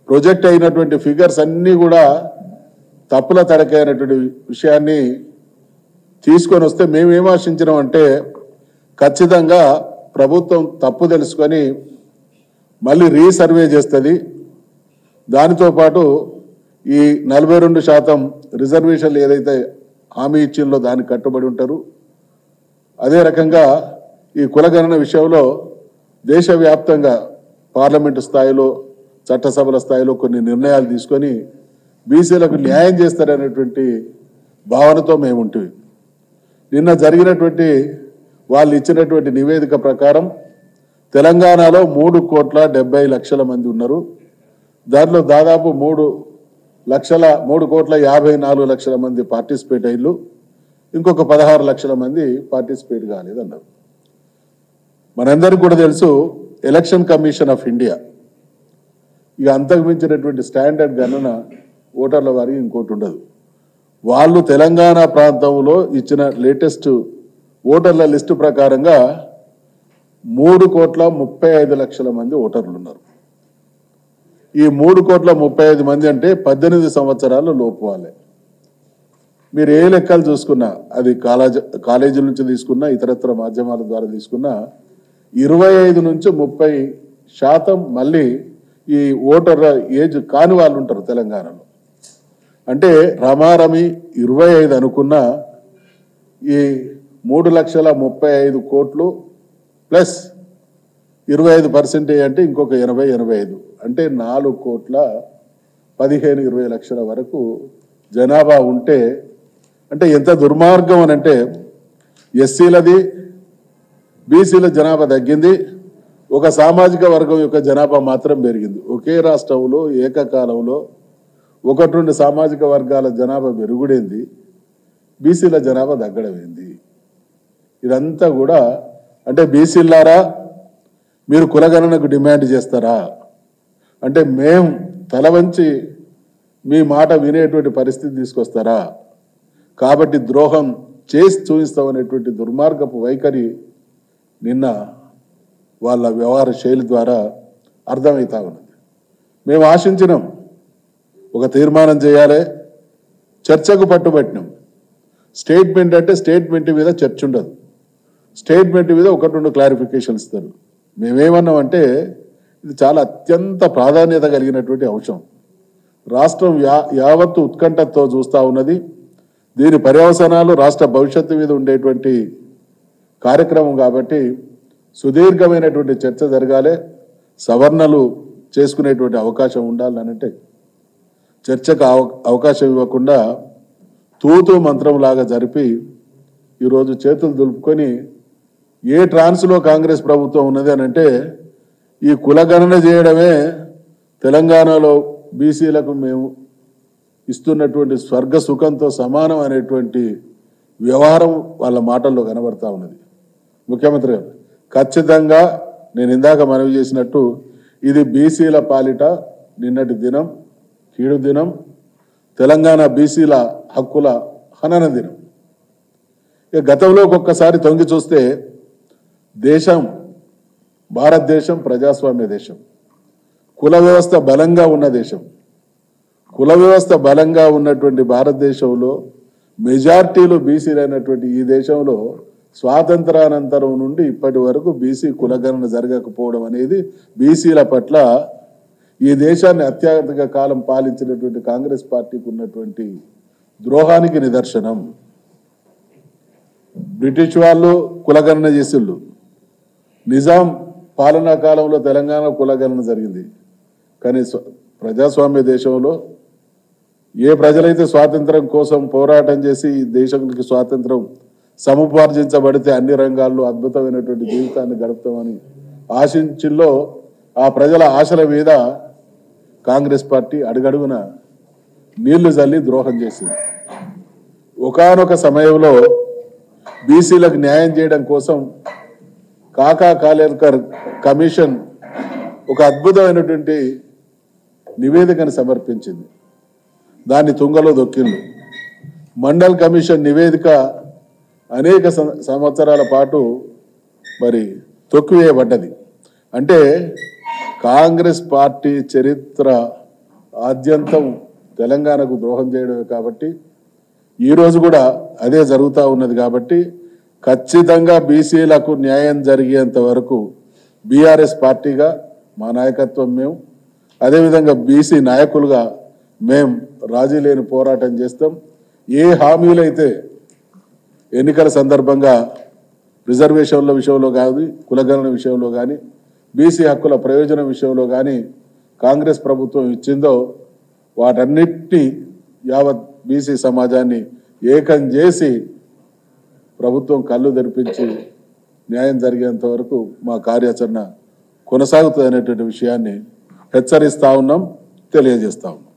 Project అయినటువంటి figures అన్నీ కూడా తప్పుల తడకైనటువంటి విషయాన్ని తీసుకొని వస్తే మేమేం ఆశించినాం అంటే ఖచ్చితంగా ప్రభుత్వం తప్పు తెలుసుకొని మళ్ళీ రీసర్వే చేస్తుంది. దానితో పాటు ఈ 42% రిజర్వేషన్లు ఏదైతే హామీ ఇచ్చిందో దానికి కట్టుబడి ఉంటారు. అదే రకంగా ఈ కులగణన విషయంలో దేశవ్యాప్తంగా పార్లమెంటు స్థాయిలో చట్టసభల స్థాయిలో కొన్ని నిర్ణయాలు తీసుకొని బీసీలకు న్యాయం చేస్తారనేటువంటి భావనతో మేము ఉంటుంది. నిన్న జరిగినటువంటి వాళ్ళు ఇచ్చినటువంటి నివేదిక ప్రకారం తెలంగాణలో 3,70,00,000 మంది ఉన్నారు. దాంట్లో దాదాపు 3,54,00,000 మంది పార్టిసిపేట్ అయ్యారు. ఇంకొక 16 లక్షల మంది పార్టిసిపేట్ కాలేదన్నారు. మనందరికీ కూడా తెలుసు ఎలక్షన్ కమిషన్ ఆఫ్ ఇండియా ఇక అంతకు మించినటువంటి స్టాండర్డ్ గణన ఓటర్ల వారికి ఇంకోటి ఉండదు. వాళ్ళు తెలంగాణ ప్రాంతంలో ఇచ్చిన లేటెస్ట్ ఓటర్ల లిస్టు ప్రకారంగా 3,35,00,000 మంది ఓటర్లు ఉన్నారు. ఈ 3,35,00,000 మంది అంటే 18 సంవత్సరాల లోపు వాళ్ళే. మీరు ఏ లెక్కలు చూసుకున్నా, అది కాలేజీల నుంచి తీసుకున్నా, ఇతరత్ర మాధ్యమాల ద్వారా తీసుకున్నా 25 నుంచి 30% మళ్ళీ ఈ ఓటర్ ఏజ్ కాని వాళ్ళు ఉంటారు తెలంగాణలో. అంటే రమారమి 25 అనుకున్న ఈ 3,35,00,000 ప్లస్ 25% అంటే ఇంకొక 80-85 అంటే 4,15,20,00,000 వరకు జనాభా ఉంటే అంటే ఎంత దుర్మార్గం అని అంటే ఎస్సీలది బీసీల జనాభా తగ్గింది, ఒక సామాజిక వర్గం యొక్క జనాభా మాత్రం పెరిగింది. ఒకే రాష్ట్రంలో ఏకకాలంలో 1-2 సామాజిక వర్గాల జనాభా పెరుగుడైంది, బీసీల జనాభా తగ్గడమైంది. ఇదంతా కూడా అంటే బీసీలారా మీరు కులగణనకు డిమాండ్ చేస్తారా అంటే మేము తల వంచి మీ మాట వినేటువంటి పరిస్థితి తీసుకొస్తారా, కాబట్టి ద్రోహం చేసి చూపిస్తామనేటువంటి దుర్మార్గపు వైఖరి నిన్న వాళ్ళ వ్యవహార శైలి ద్వారా అర్థమవుతా ఉన్నది. మేము ఆశించినాం ఒక తీర్మానం చేయాలి, చర్చకు పట్టుబట్టినాం. స్టేట్మెంట్ అంటే స్టేట్మెంట్ మీద చర్చ ఉండదు, స్టేట్మెంట్ మీద 1-2 క్లారిఫికేషన్ ఇస్తారు. మేమేమన్నామంటే ఇది చాలా అత్యంత ప్రాధాన్యత కలిగినటువంటి అంశం, రాష్ట్రం యావత్తు ఉత్కంఠతో చూస్తూ ఉన్నది. దీని పర్యవసానాలు రాష్ట్ర భవిష్యత్తు మీద ఉండేటువంటి కార్యక్రమం కాబట్టి సుదీర్ఘమైనటువంటి చర్చ జరగాలి, సవరణలు చేసుకునేటువంటి అవకాశం ఉండాలనంటే చర్చకు అవకాశం ఇవ్వకుండా తూతూ మంత్రంలాగా జరిపి ఈరోజు చేతులు దులుపుకొని ఏ ట్రాన్స్లో కాంగ్రెస్ ప్రభుత్వం ఉన్నది అని అంటే ఈ కులగణన చేయడమే తెలంగాణలో బీసీలకు మేము ఇస్తున్నటువంటి స్వర్గ సుఖంతో సమానం అనేటువంటి వ్యవహారం వాళ్ళ మాటల్లో కనబడతా ఉన్నది. ముఖ్యమంత్రి గారు ఖచ్చితంగా నేను ఇందాక మనవి చేసినట్టు ఇది బీసీల పాలిట నిన్నటి దినం, కీడు దినం, తెలంగాణ బీసీల హక్కుల హనన దినం. ఇక గతంలో ఒక్కసారి తొంగి చూస్తే భారతదేశం ప్రజాస్వామ్య దేశం, కుల వ్యవస్థ బలంగా ఉన్న దేశం. కుల వ్యవస్థ బలంగా ఉన్నటువంటి భారతదేశంలో మెజార్టీలు బీసీలు అయినటువంటి ఈ దేశంలో స్వాతంత్రానంతరం నుండి ఇప్పటి వరకు బీసీ కులగణన జరగకపోవడం అనేది బీసీల పట్ల ఈ దేశాన్ని అత్యధిక కాలం పాలించినటువంటి కాంగ్రెస్ పార్టీకి ఉన్నటువంటి ద్రోహానికి నిదర్శనం. బ్రిటిష్ వాళ్ళు కులగణన చేసిళ్ళు, నిజాం పాలనా కాలంలో తెలంగాణ కులగణన జరిగింది. కానీ ప్రజాస్వామ్య దేశంలో ఏ ప్రజలైతే స్వాతంత్రం కోసం పోరాటం చేసి ఈ దేశానికి స్వాతంత్రం సముపార్జించబడితే అన్ని రంగాల్లో అద్భుతమైనటువంటి జీవితాన్ని గడుపుతామని ఆశించిల్లో ఆ ప్రజల ఆశల మీద కాంగ్రెస్ పార్టీ అడుగడుగున నీళ్లు జల్లి ద్రోహం చేసింది. ఒకానొక సమయంలో బీసీలకు న్యాయం చేయడం కోసం కాకా కాలేకర్ కమిషన్ ఒక అద్భుతమైనటువంటి నివేదికను సమర్పించింది. దాన్ని తుంగలో దొక్కింది. మండల్ కమిషన్ నివేదిక అనేక సంవత్సరాల పాటు మరి తొక్కివేయబడ్డది. అంటే కాంగ్రెస్ పార్టీ చరిత్ర ఆద్యంతం తెలంగాణకు ద్రోహం చేయడమే కాబట్టి ఈరోజు కూడా అదే జరుగుతూ ఉన్నది కాబట్టి ఖచ్చితంగా బీసీలకు న్యాయం జరిగేంత వరకు బీఆర్ఎస్ పార్టీగా మా నాయకత్వం మేము, అదేవిధంగా బీసీ నాయకులుగా మేము రాజీ లేని పోరాటం చేస్తాం. ఏ హామీలైతే ఎన్నికల సందర్భంగా రిజర్వేషన్ల విషయంలో కానీ, కులగణన విషయంలో కానీ, బీసీ హక్కుల ప్రయోజనం విషయంలో కానీ కాంగ్రెస్ ప్రభుత్వం ఇచ్చిందో వాటన్నిటినీ యావత్ బీసీ సమాజాన్ని ఏకం చేసి ప్రభుత్వం కళ్ళు తెరిపించి న్యాయం జరిగేంత వరకు మా కార్యాచరణ కొనసాగుతుంది అనేటువంటి విషయాన్ని హెచ్చరిస్తా ఉన్నాం, తెలియజేస్తా ఉన్నాం.